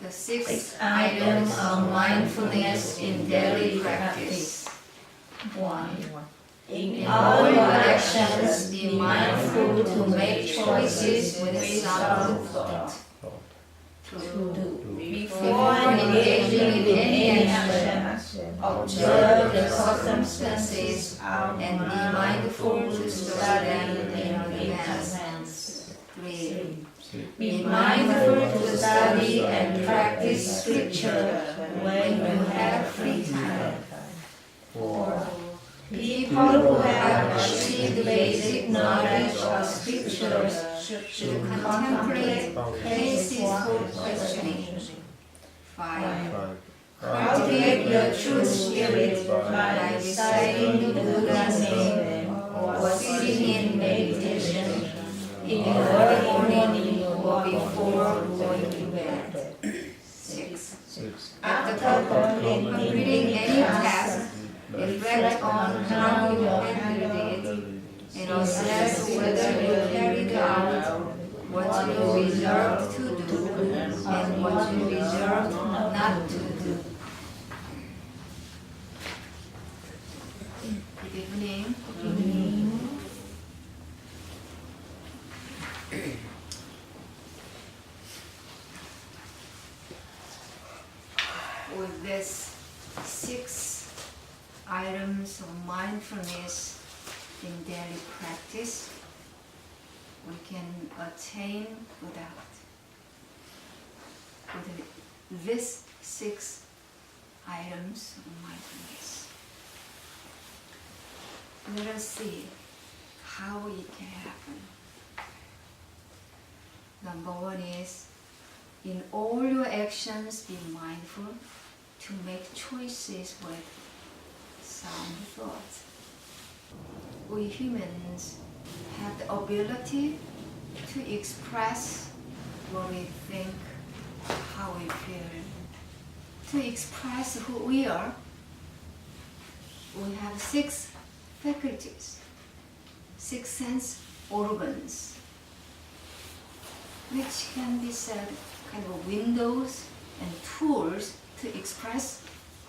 The sixth item of mindfulness in daily practice. 1. In all your actions, be mindful to make choices with sound thought. 2. Before engaging in any action, observe the circumstances and be mindful to study them in advance. 3. Be mindful to study and practice scripture when you have free time. 4. People who have achieved basic knowledge of scriptures should contemplate cases for questioning. 5. Cultivate your true spirit by reciting the Buddha's name or sitting in meditation in the morning or before going to bed. 6. After completing any task, reflect on how you handled it and assess whether you carried out what you reserved to do and what you reserved not to do. Good evening. With this 6 items of mindfulness in daily practice, we can attain Buddhahood. With these 6 items of mindfulness, let us see how it can happen. Number 1 is, in all your actions, be mindful to make choices with sound thought. We humans have the ability to express what we think, how we feel, to express who we are. We have 6 faculties, 6 sense organs, which can be said kind of windows and tools to express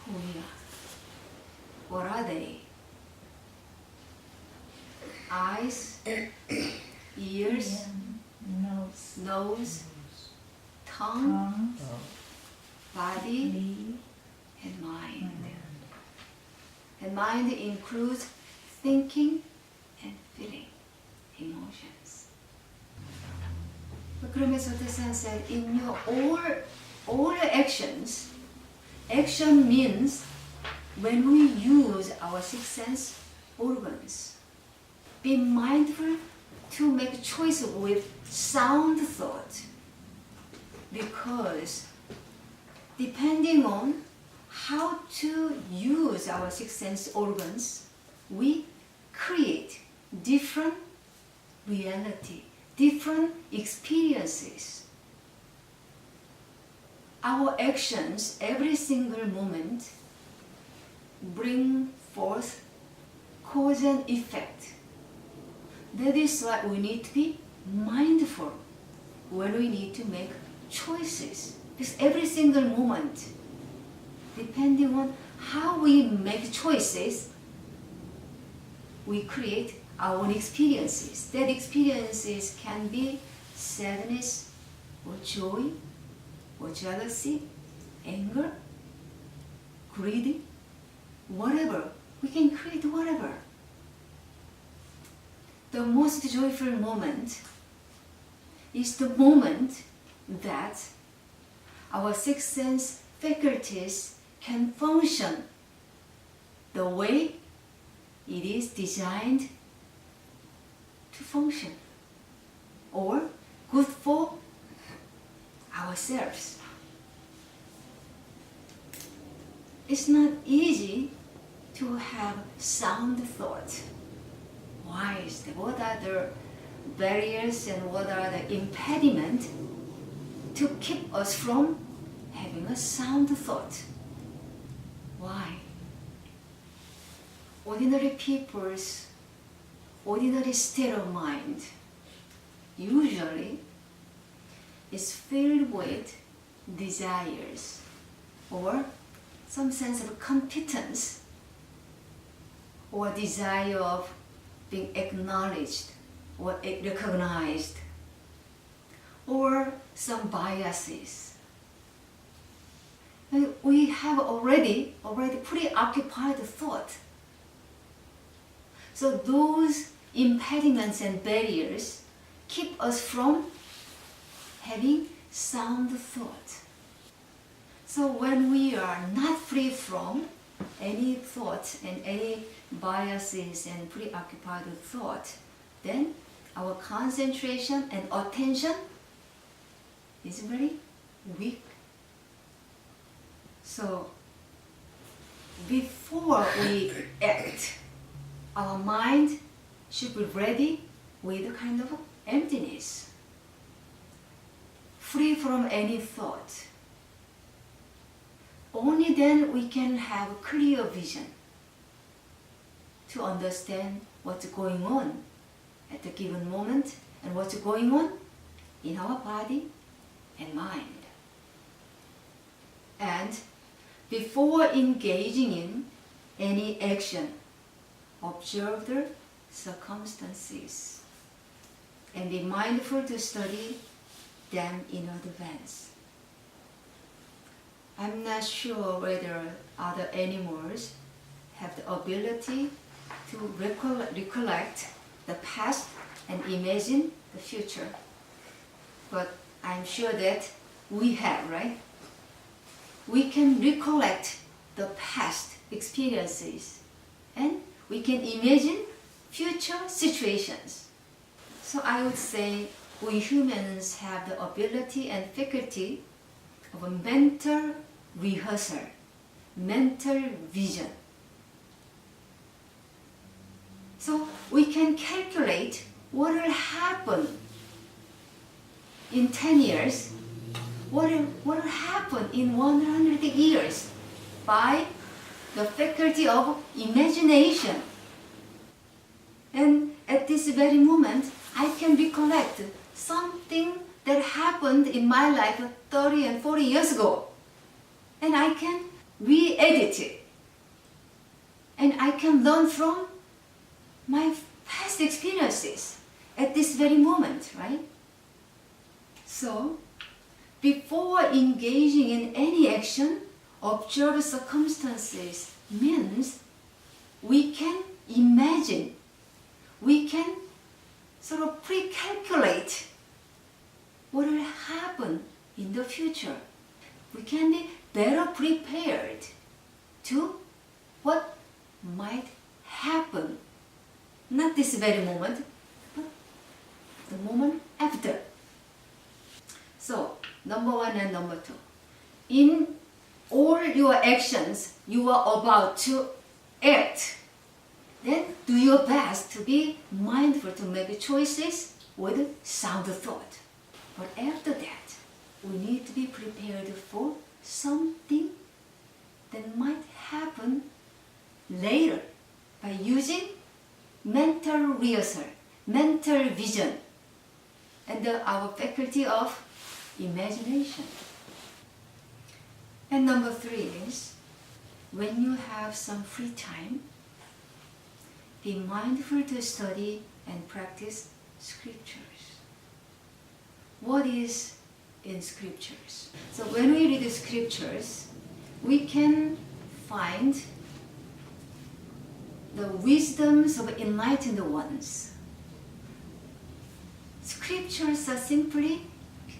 who we are. What are they? Eyes, ears, nose, tongue, body, and mind. And mind includes thinking and feeling, emotions. 그러면서 Descent said, in your all actions, action means when we use our 6 sense organs. Be mindful to make choice with sound thought, because depending on how to use our 6 sense organs, we create different reality, different experiences. Our actions, every single moment, bring forth cause and effect. That is why we need to be mindful when we need to make choices. Because every single moment, depending on how we make choices, we create our own experiences. That experiences can be sadness or joy or jealousy, anger, greed, whatever. We can create whatever. The most joyful moment is the moment that our 6 sense faculties can function the way it is designed to function, or good for ourselves. It's not easy to have sound thought. Why is that? What are the barriers and what are the impediments to keep us from having a sound thought? Why? Ordinary people's ordinary state of mind usually is filled with desires or some sense of competence or desire of being acknowledged or recognized, or some biases. And we have already preoccupied thought. So those impediments and barriers keep us from having sound thought. So when we are not free from any thought and any biases and preoccupied thought, then our concentration and attention is very weak. So before we act, our mind should be ready with a kind of emptiness, free from any thought. Only then we can have clear vision to understand what's going on at a given moment and what's going on in our body and mind. And before engaging in any action, observe the circumstances and be mindful to study them in advance. I'm not sure whether other animals have the ability to recollect the past and imagine the future. But I'm sure that we have, right? We can recollect the past experiences and we can imagine future situations. So I would say we humans have the ability and faculty of a mental rehearsal, mental vision. So we can calculate what will happen in 10 years, what will happen in 100 years by the faculty of imagination. And at this very moment, I can recollect something that happened in my life 30 and 40 years ago. And I can re-edit it. And I can learn from my past experiences at this very moment, right? So, before engaging in any action, observe circumstances means we can imagine, we can sort of pre-calculate what will happen in the future. We can be better prepared to what might happen. Not this very moment, but the moment after. So, number one and number two. In all your actions you are about to act, then do your best to be mindful to make choices with sound thought. But after that, we need to be prepared for something that might happen later by using mental rehearsal, mental vision, and our faculty of imagination. And number three is, when you have some free time, be mindful to study and practice scriptures. What is in scriptures? So when we read the scriptures, we can find the wisdoms of enlightened ones. Scriptures are simply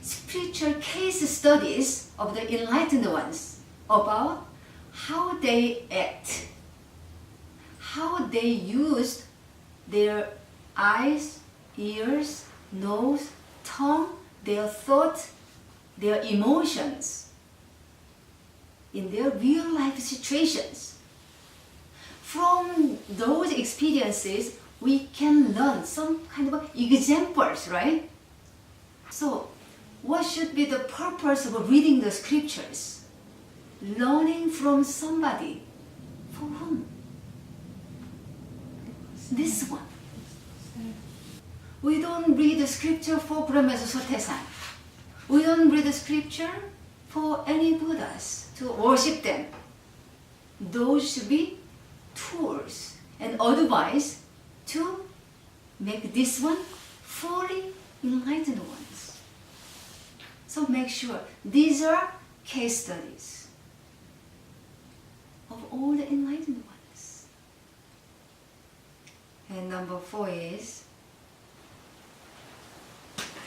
spiritual case studies of the enlightened ones about how they act, how they used their eyes, ears, nose, tongue, their thought, their emotions in their real life situations. From those experiences, we can learn some kind of examples, right? So, what should be the purpose of reading the scriptures? Learning from somebody. For whom? This one. We don't read the scripture for Brahmesa Sotesan. We don't read the scripture for any Buddhas to worship them. Those should be tools and advice to make this one fully enlightened ones. So make sure these are case studies of all the enlightened ones. And number 4 is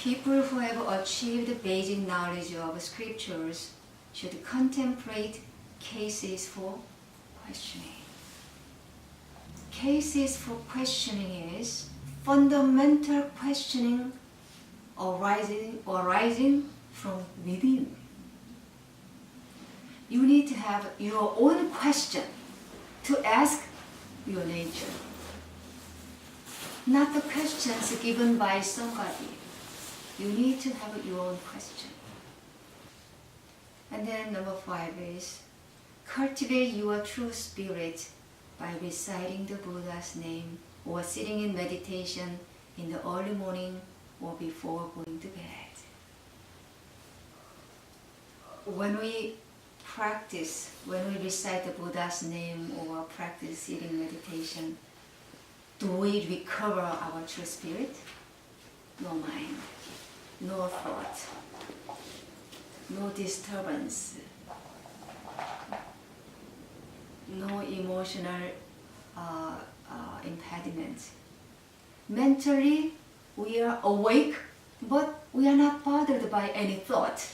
people who have achieved basic knowledge of scriptures should contemplate cases for questioning. Cases for questioning is fundamental questioning arising from within. You need to have your own question to ask your nature, not the questions given by somebody. You need to have your own question. And then number 5 is cultivate your true spirit by reciting the Buddha's name or sitting in meditation in the early morning or before going to bed. When we recite the Buddha's name or practice sitting meditation, do we recover our true spirit? No mind, no thought, no disturbance, no emotional impediment. Mentally, we are awake, but we are not bothered by any thought.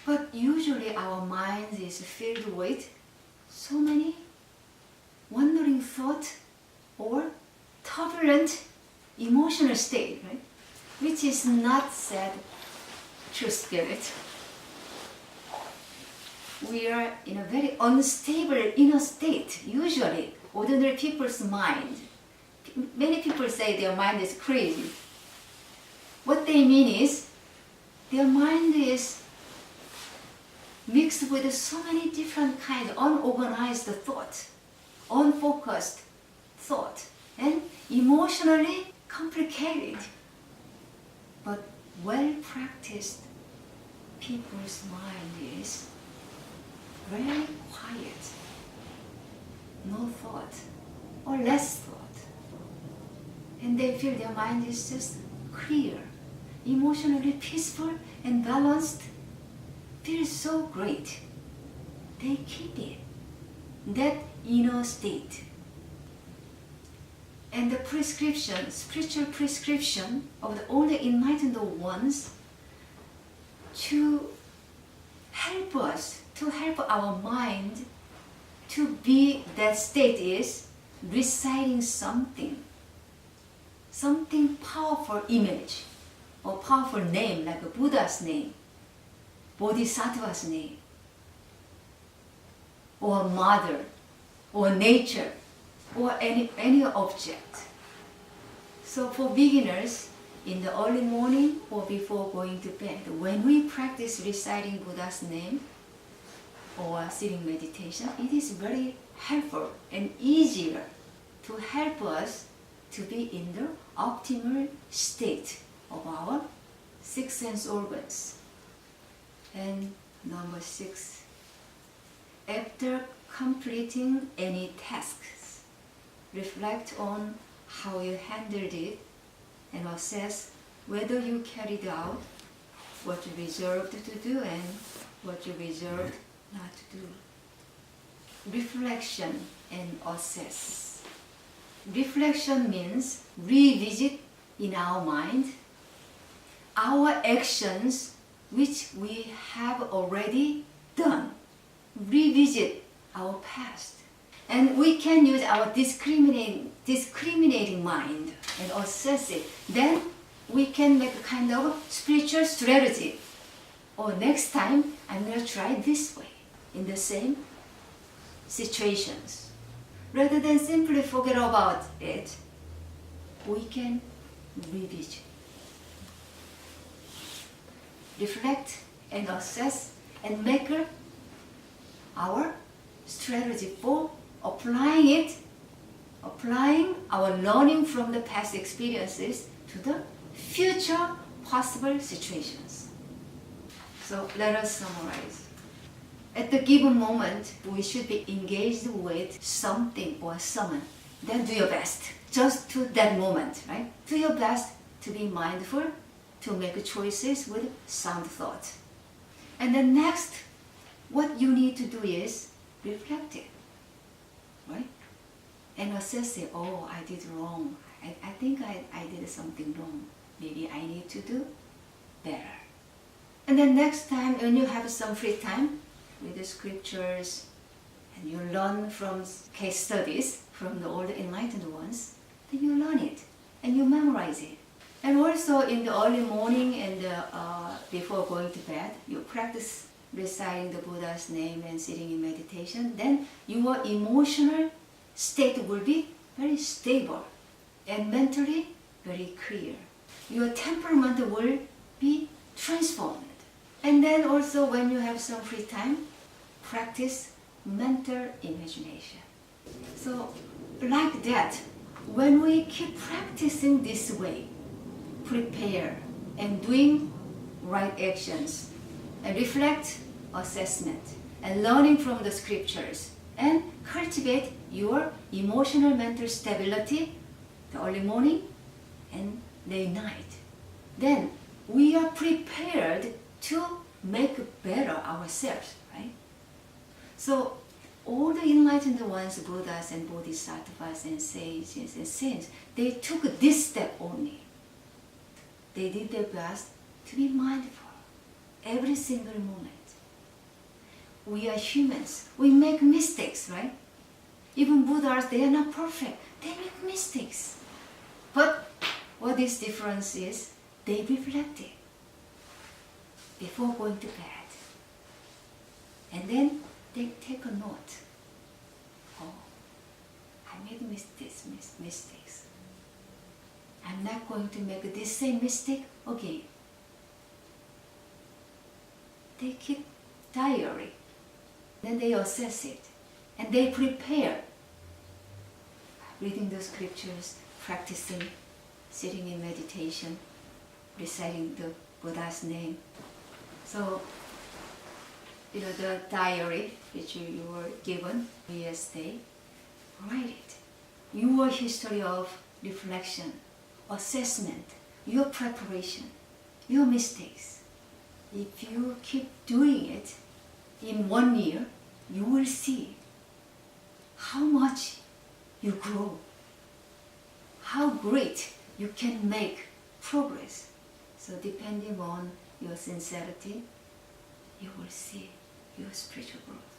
But usually our mind is filled with so many wandering thoughts or turbulent emotional state, right? Which is not said true spirit. We are in a very unstable inner state, usually, ordinary people's mind. Many people say their mind is crazy. What they mean is, their mind is mixed with so many different kinds of unorganized thought, unfocused thought, and emotionally complicated. But well-practiced people's mind is very quiet, no thought, or less thought. And they feel their mind is just clear, emotionally peaceful and balanced, feels so great. They keep it, that inner state. And the prescription, spiritual prescription of the only enlightened ones to help us, to help our mind to be that state is reciting something powerful image or powerful name like a Buddha's name, Bodhisattva's name, or mother, or nature, or any object. So for beginners, in the early morning or before going to bed, when we practice reciting Buddha's name or sitting meditation, it is very helpful and easier to help us to be in the optimal state of our 6 sense organs. And number 6, after completing any tasks, reflect on how you handled it and assess whether you carried out what you reserved to do and what you reserved not to do. Reflection and assess. Reflection means revisit in our mind our actions which we have already done. Revisit our past. And we can use our discriminating mind and assess it. Then we can make a kind of spiritual strategy. Or next time, I'm going to try this way in the same situations. Rather than simply forget about it, we can revisit. Reflect and assess and make our strategy for applying our learning from the past experiences to the future possible situations. So let us summarize. At the given moment, we should be engaged with something or someone. Then do your best, just to that moment, right? Do your best to be mindful, to make choices with sound thought. And then next, what you need to do is reflect it, right? And assess it, oh, I did wrong. I think I did something wrong. Maybe I need to do better. And then next time, when you have some free time, read the scriptures, and you learn from case studies from the old enlightened ones, then you learn it, and you memorize it. And also in the early morning and before going to bed, you practice reciting the Buddha's name and sitting in meditation. Then your emotional state will be very stable and mentally very clear. Your temperament will be transformed. And then also when you have some free time, practice mental imagination. So like that, when we keep practicing this way, prepare and doing right actions, and reflect, assessment, and learning from the scriptures, and cultivate your emotional mental stability the early morning and late night. Then we are prepared to make better ourselves, right? So all the enlightened ones, Buddhas and Bodhisattvas and sages and saints, they took this step only. They did their best to be mindful every single moment. We are humans. We make mistakes, right? Even Buddhas, they are not perfect. They make mistakes. But what this difference is, they reflected before going to bed. And then they take a note. Oh, I made mistakes. I'm not going to make this same mistake again. They keep diary. Then they assess it. And they prepare. Reading the scriptures, practicing, sitting in meditation, reciting the Buddha's name. So, the diary which you were given yesterday, write it. Your history of reflection, assessment, your preparation, your mistakes. If you keep doing it in 1 year, you will see how much you grow, how great you can make progress. So depending on your sincerity, you will see your spiritual growth.